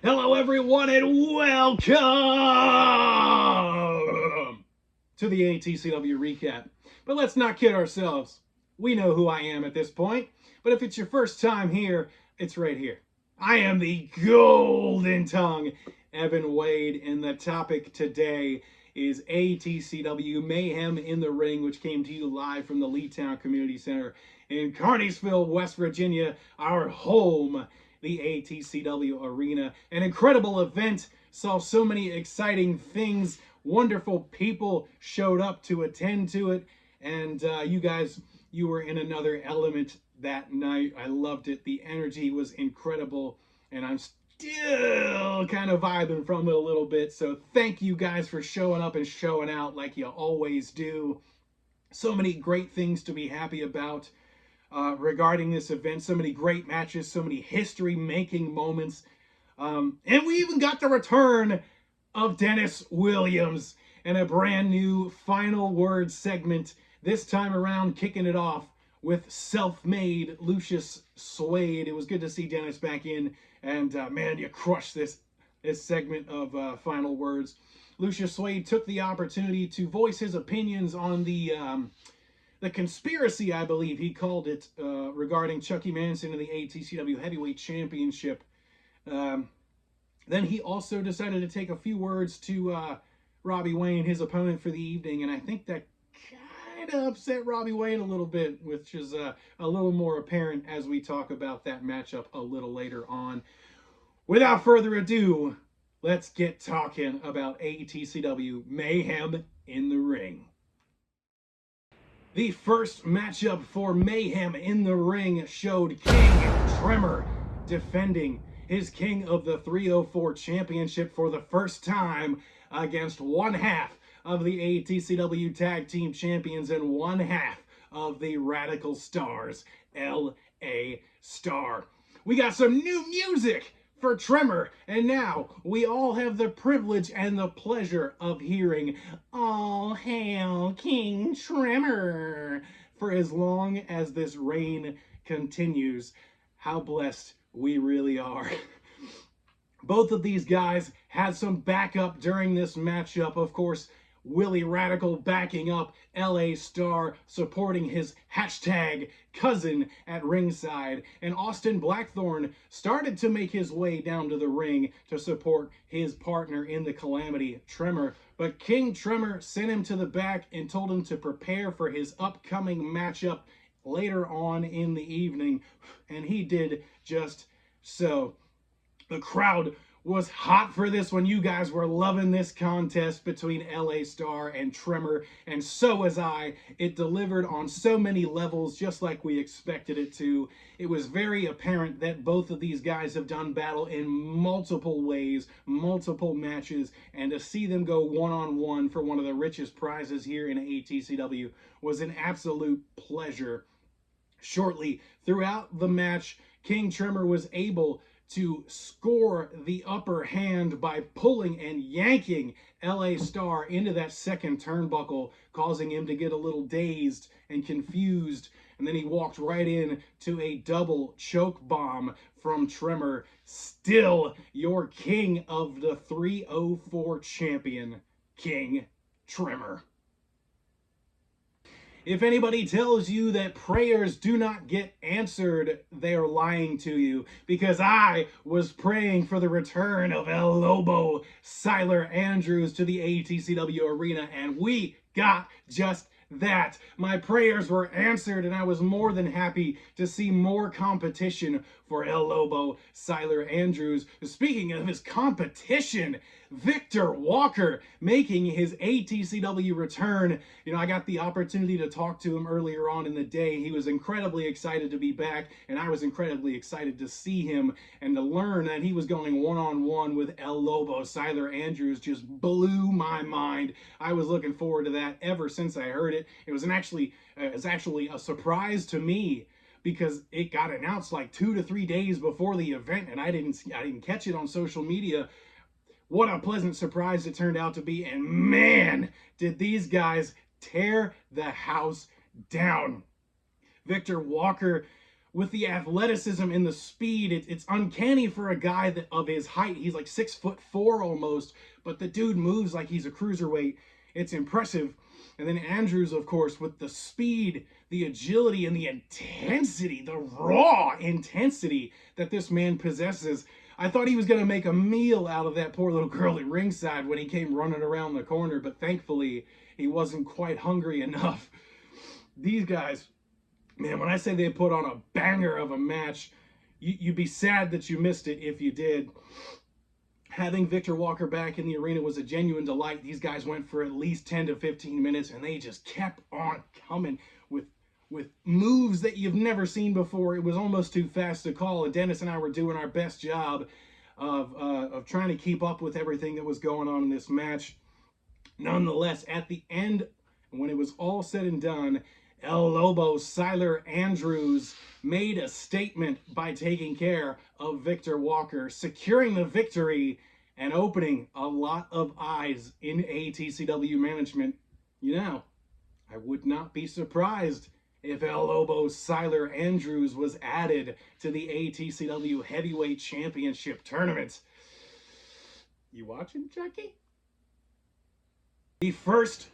Hello, everyone, and welcome to the ATCW recap. But let's not kid ourselves. We know who I am at this point. But if it's your first time here, it's right here. I am the Golden Tongue, Evan Wade, and the topic today is ATCW Mayhem in the Ring, which came to you live from the Leetown Community Center in Kearneysville, West Virginia, our home, the ATCW Arena. An incredible event, saw so many exciting things, wonderful people showed up to attend to it, and you guys, you were in another element that night. I loved it. The energy was incredible, and I'm still kind of vibing from it a little bit. So thank you guys for showing up and showing out like you always do. So many great things to be happy about regarding this event. So many great matches, so many history-making moments. And we even got the return of Dennis Williams and a brand new final word segment. This time around, kicking it off with self-made Lucius Suede. It was good to see Dennis back in, and man, you crushed this segment of final words. Lucius Suede took the opportunity to voice his opinions on the conspiracy, I believe he called it, regarding Chucky Manson and the ATCW Heavyweight Championship. Then he also decided to take a few words to Robbie Wayne, his opponent for the evening, and I think that kind of upset Robbie Wayne a little bit, which is a little more apparent as we talk about that matchup a little later on. Without further ado, let's get talking about ATCW Mayhem in the Ring. The first matchup for Mayhem in the Ring showed King Tremor defending his King of the 304 Championship for the first time against one half of the ATCW Tag Team Champions and one half of the Radical Stars, L.A. Star. We got some new music for Tremor, and now we all have the privilege and the pleasure of hearing "All Hail King Tremor" for as long as this reign continues. How blessed we really are. Both of these guys had some backup during this matchup. Of course, Willie Radical backing up L.A. Star, supporting his hashtag cousin at ringside. And Austin Blackthorn started to make his way down to the ring to support his partner in the calamity, Tremor. But King Tremor sent him to the back and told him to prepare for his upcoming matchup later on in the evening. And he did just so. The crowd was hot for this one. You guys were loving this contest between L.A. Star and Tremor, and so was I. It delivered on so many levels, just like we expected it to. It was very apparent that both of these guys have done battle in multiple ways, multiple matches, and to see them go one-on-one for one of the richest prizes here in ATCW was an absolute pleasure. Shortly throughout the match, King Tremor was able to score the upper hand by pulling and yanking L.A. Star into that second turnbuckle, causing him to get a little dazed and confused. And then he walked right in to a double choke bomb from Tremor. Still your king of the 304 champion, King Tremor. If anybody tells you that prayers do not get answered, they're lying to you, because I was praying for the return of El Lobo Siler Andrews to the ATCW arena, and we got just that. My prayers were answered, and I was more than happy to see more competition for El Lobo Siler Andrews. Speaking of his competition, Victor Walker making his ATCW return. You know, I got the opportunity to talk to him earlier on in the day. He was incredibly excited to be back, and I was incredibly excited to see him, and to learn that he was going one-on-one with El Lobo Siler Andrews just blew my mind. I was looking forward to that ever since I heard it. It was actually a surprise to me, because it got announced like 2 to 3 days before the event, and I didn't catch it on social media. What a pleasant surprise it turned out to be, and man, did these guys tear the house down. Victor Walker with the athleticism and the speed. It's uncanny for a guy of his height. He's like 6'4" almost, but the dude moves like he's a cruiserweight. It's impressive. And then Andrews, of course, with the speed, the agility, and the intensity, the raw intensity that this man possesses. I thought he was going to make a meal out of that poor little girl at ringside when he came running around the corner, but thankfully he wasn't quite hungry enough. These guys, man, when I say they put on a banger of a match, you'd be sad that you missed it if you did. Having Victor Walker back in the arena was a genuine delight. These guys went for at least 10 to 15 minutes, and they just kept on coming with moves that you've never seen before. It was almost too fast to call, and Dennis and I were doing our best job of trying to keep up with everything that was going on in this match. Nonetheless, at the end, when it was all said and done, El Lobo Siler Andrews made a statement by taking care of Victor Walker, securing the victory and opening a lot of eyes in ATCW management. You know, I would not be surprised if El Lobo Siler Andrews was added to the ATCW Heavyweight Championship Tournament. You watching, Chucky? The first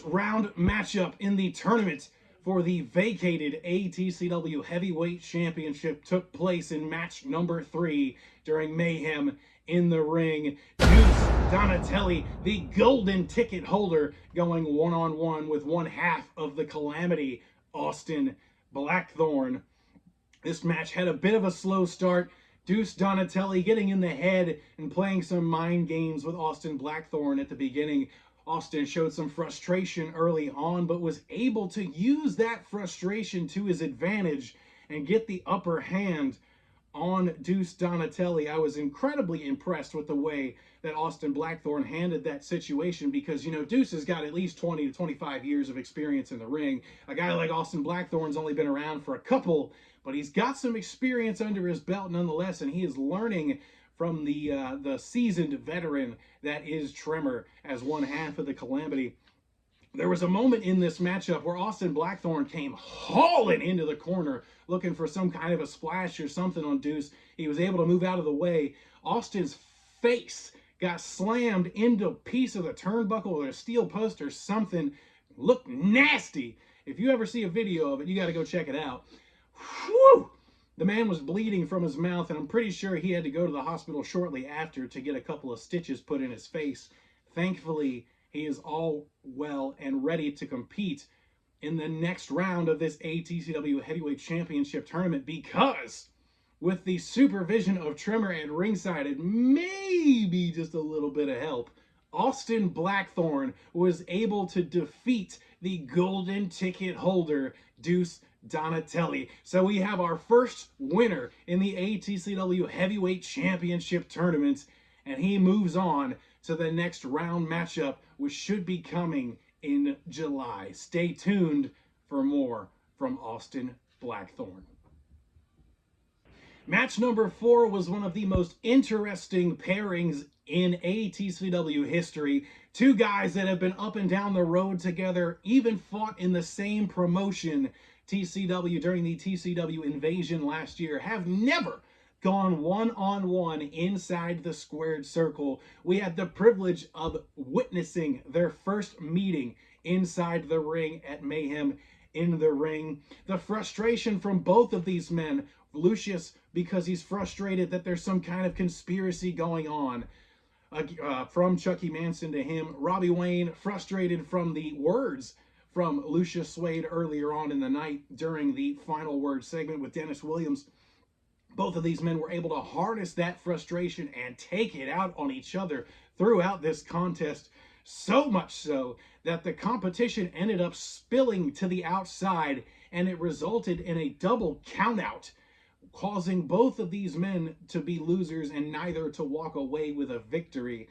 round matchup in the tournament for the vacated ATCW Heavyweight Championship took place in match number 3 during Mayhem in the Ring. Deuce Donatelli, the golden ticket holder, going one-on-one with one half of the Calamity, Austin Blackthorn. This match had a bit of a slow start. Deuce Donatelli getting in the head and playing some mind games with Austin Blackthorn at the beginning. Austin showed some frustration early on, but was able to use that frustration to his advantage and get the upper hand on Deuce Donatelli. I was incredibly impressed with the way that Austin Blackthorn handled that situation because, you know, Deuce has got at least 20 to 25 years of experience in the ring. A guy like Austin Blackthorn's only been around for a couple, but he's got some experience under his belt nonetheless, and he is learning from the seasoned veteran that is Tremor as one half of the Calamity. There was a moment in this matchup where Austin Blackthorn came hauling into the corner looking for some kind of a splash or something on Deuce. He was able to move out of the way. Austin's face got slammed into a piece of the turnbuckle or a steel post or something. Looked nasty. If you ever see a video of it, you got to go check it out. Whew! The man was bleeding from his mouth, and I'm pretty sure he had to go to the hospital shortly after to get a couple of stitches put in his face. Thankfully, he is all well and ready to compete in the next round of this ATCW Heavyweight Championship Tournament because with the supervision of Tremor at ringside and maybe just a little bit of help, Austin Blackthorn was able to defeat the golden ticket holder, Deuce Donatelli. So we have our first winner in the ATCW Heavyweight Championship Tournament, and he moves on to the next round matchup, which should be coming in July. Stay tuned for more from Austin Blackthorn. Match number 4 was one of the most interesting pairings in ATCW history. Two guys that have been up and down the road together, even fought in the same promotion, TCW, during the TCW invasion last year, have never gone one-on-one inside the squared circle. We had the privilege of witnessing their first meeting inside the ring at Mayhem in the Ring. The frustration from both of these men, Lucius because he's frustrated that there's some kind of conspiracy going on from Chucky Manson to him. Robbie Wayne frustrated from the words from Lucius Suede earlier on in the night during the final word segment with Dennis Williams. Both of these men were able to harness that frustration and take it out on each other throughout this contest, so much so that the competition ended up spilling to the outside, and it resulted in a double countout, causing both of these men to be losers and neither to walk away with a victory.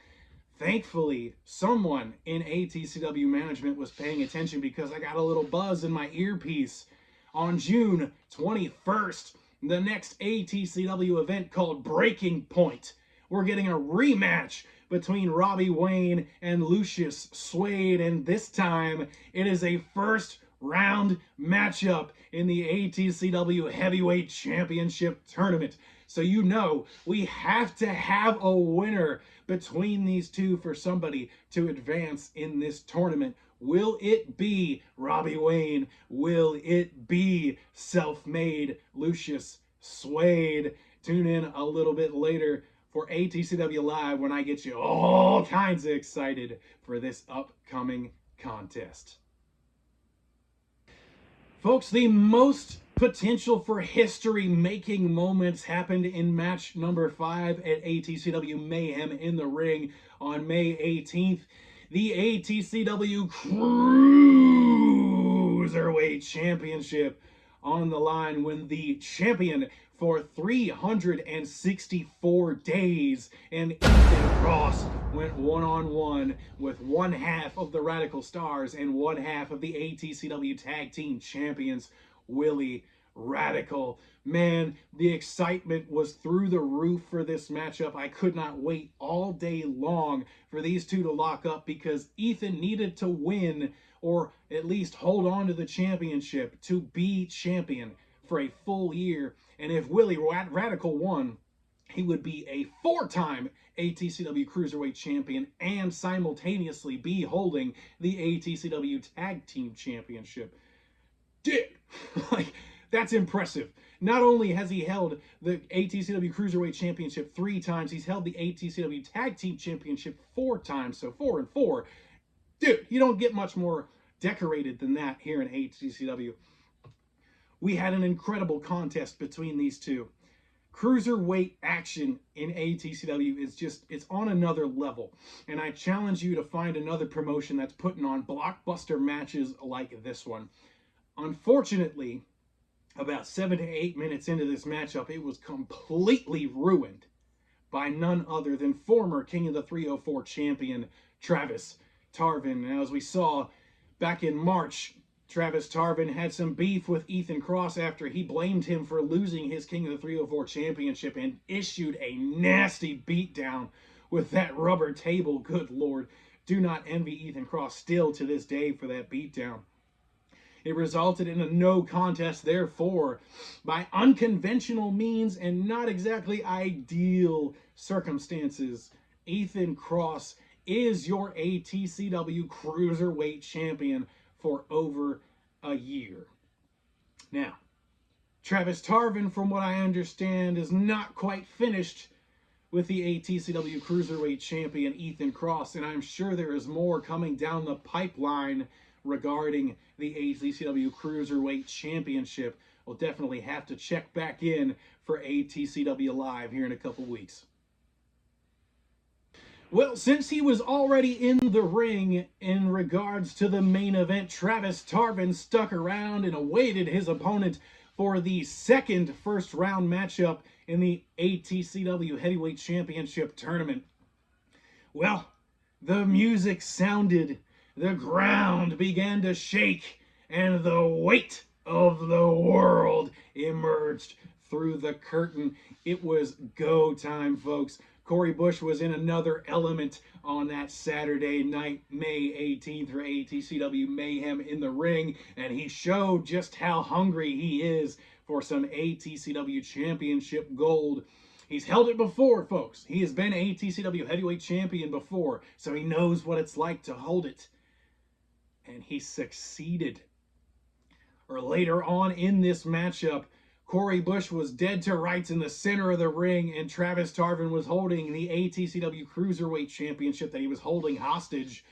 Thankfully, someone in ATCW management was paying attention because I got a little buzz in my earpiece. On June 21st, the next ATCW event called Breaking Point, we're getting a rematch between Robbie Wayne and Lucius Suede, and this time it is a first round matchup in the ATCW Heavyweight Championship Tournament. So you know we have to have a winner between these two for somebody to advance in this tournament. Will it be Robbie Wayne? Will it be self-made Lucius Suede? Tune in a little bit later for ATCW Live when I get you all kinds of excited for this upcoming contest. Folks, the most potential for history-making moments happened in match number 5 at ATCW Mayhem in the Ring on May 18th. The ATCW Cruiserweight Championship on the line when the champion for 364 days and Ethan Cross went one-on-one with one half of the Radical Stars and one half of the ATCW Tag Team Champions, Willie Radical. Man, the excitement was through the roof for this matchup. I could not wait all day long for these two to lock up because Ethan needed to win or at least hold on to the championship to be champion for a full year. And if Willie Radical won, he would be a 4-time ATCW Cruiserweight Champion and simultaneously be holding the ATCW Tag Team Championship. Dude, like, that's impressive. Not only has he held the ATCW Cruiserweight Championship 3 times, he's held the ATCW Tag Team Championship 4 times, so 4 and 4. Dude, you don't get much more decorated than that here in ATCW. We had an incredible contest between these two. Cruiserweight action in ATCW is just, it's on another level. And I challenge you to find another promotion that's putting on blockbuster matches like this one. Unfortunately, about 7 to 8 minutes into this matchup, it was completely ruined by none other than former King of the 304 champion, Travis Tarvin. And as we saw back in March, Travis Tarvin had some beef with Ethan Cross after he blamed him for losing his King of the 304 championship and issued a nasty beatdown with that rubber table. Good Lord, do not envy Ethan Cross still to this day for that beatdown. It resulted in a no contest, therefore, by unconventional means and not exactly ideal circumstances. Ethan Cross is your ATCW Cruiserweight Champion for over a year. Now, Travis Tarvin, from what I understand, is not quite finished with the ATCW Cruiserweight Champion Ethan Cross, and I'm sure there is more coming down the pipeline regarding the ATCW Cruiserweight Championship. We'll definitely have to check back in for ATCW Live here in a couple weeks. Well, since he was already in the ring in regards to the main event, Travis Tarvin stuck around and awaited his opponent for the second first-round matchup in the ATCW Heavyweight Championship Tournament. Well, the music sounded, the ground began to shake, and the weight of the world emerged through the curtain. It was go time, folks. Corey Bush was in another element on that Saturday night, May 18th, for ATCW Mayhem in the Ring, and he showed just how hungry he is for some ATCW Championship gold. He's held it before, folks. He has been ATCW Heavyweight Champion before, so he knows what it's like to hold it. And he succeeded. Or later on in this matchup, Corey Bush was dead to rights in the center of the ring, and Travis Tarvin was holding the ATCW Cruiserweight Championship that he was holding hostage.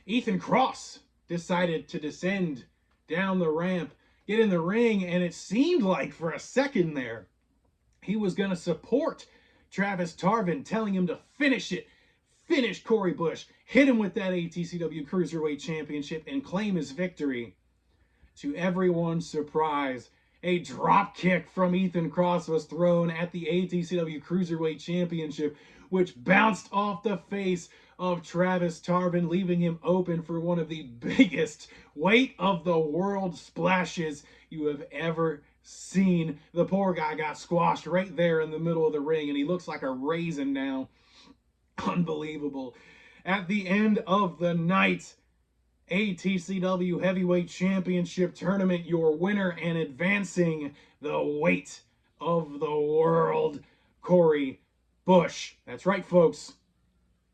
Ethan Cross decided to descend down the ramp, get in the ring, and it seemed like for a second there, he was going to support Travis Tarvin, telling him to finish it, finish Corey Bush, hit him with that ATCW Cruiserweight Championship, and claim his victory. To everyone's surprise, a drop kick from Ethan Cross was thrown at the ATCW Cruiserweight Championship, which bounced off the face of Travis Tarvin, leaving him open for one of the biggest weight of the world splashes you have ever seen. The poor guy got squashed right there in the middle of the ring, and he looks like a raisin now. Unbelievable. At the end of the night, ATCW Heavyweight Championship Tournament, your winner and advancing the weight of the world, Corey Bush. That's right, folks.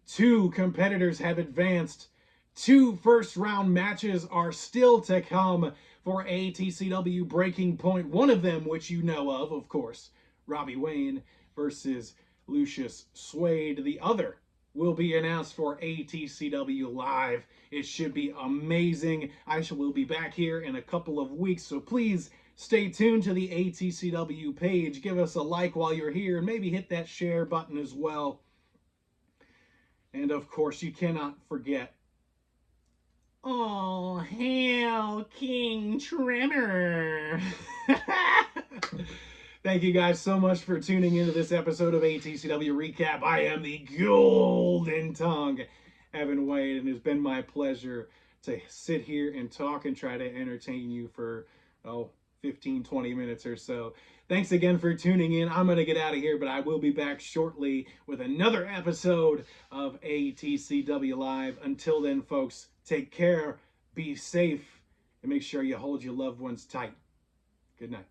2 competitors have advanced. 2 first-round matches are still to come for ATCW Breaking Point. One of them, which you know of course, Robbie Wayne versus Lucius Suede. The other will be announced for ATCW Live. It should be amazing. I will be back here in a couple of weeks, so please stay tuned to the ATCW page. Give us a like while you're here, and maybe hit that share button as well. And of course, you cannot forget, all hail King Tremor. Thank you guys so much for tuning into this episode of ATCW Recap. I am the Golden Tongue, Evan Wade, and it's been my pleasure to sit here and talk and try to entertain you for, 15, 20 minutes or so. Thanks again for tuning in. I'm going to get out of here, but I will be back shortly with another episode of ATCW Live. Until then, folks, take care, be safe, and make sure you hold your loved ones tight. Good night.